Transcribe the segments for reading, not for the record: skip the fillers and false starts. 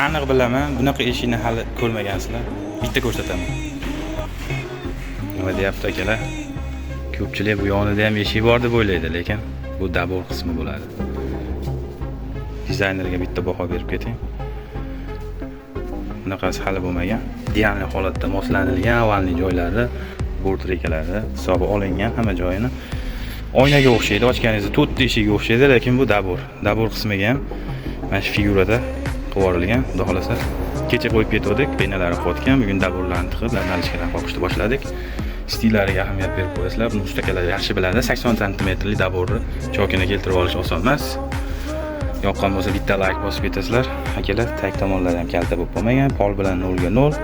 Aniq bilaman, bunaqa eshikni hali ko'rmagansizlar. Bitta ko'rsataman. Nima deyapti akalar? Ko'pchilik bu yonida ham eshik bor deb o'ylaydi, lekin bu dabor qismi bo'ladi. Dizaynerga bitta baho berib keting. Bunaqasi hali bo'lmagan. Ideal holatda moslanilgan avvalgi joylari, bortrekalarida hisobi olingan hamma joyini. Oynaga o'xshaydi, ochganingizda to'rtta eshikka o'xshaydi, lekin bu dabor. Dabor qismiga ham mana shu figurada qilib yuborilgan. Xudo xolasa, kecha qo'yib ketdik, penalari qotgan, bugun daborlarni tiqib, ladnalishkadan qoqishni boshladik. Stillariga ahamiyat berib qo'yasizlar. Buni ustakalar yaxshi biladi. 80 sm daborni chokini keltirib olish oson emas. Yoqqan bo'lsa bitta like bosib ketasizlar. Akalar, tag tomonlari ham kalta bo'lib qolmagan, pol bilan 0 ga 0.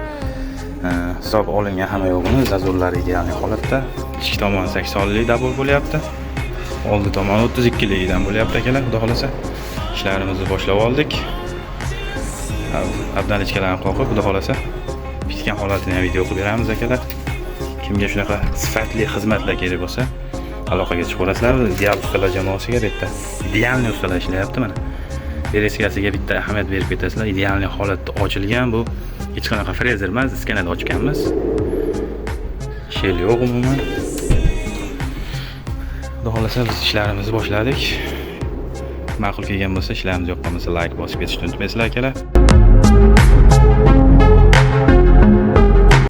Hisob olingan hamma yo'g'ini, zazurlari ideal holatda. Ichki tomon 80 lik dabor bo'lyapti. Oldi tomon 32 likdan bo'lyapti akalar. Xudo xolasa, ishlarimizni boshlab oldik. Abdalichkalarni qoqib, xudo xolasa, bitgan holatini ham video qilib beramiz akalar. Kimga shunaqa sifatli xizmatlar kerak bo'lsa, aloqaga chiqaverasizlar. Ideal ustalar jamoasiga bu yerda idealni ustalar ishlayapti mana. Bereskasiga bitta ahamiyat berib ketasizlar. Idealni holatda ochilgan bu hech qanaqa frezer emas, iskanada ochganmiz. Shel yo'q umuman. Xudo xolasa biz ishlarimizni boshladik. Ma'qul kelgan bo'lsa, ishlarimiz yoqqan bo'lsa like bosib ketishni unutmaysizlar akalar.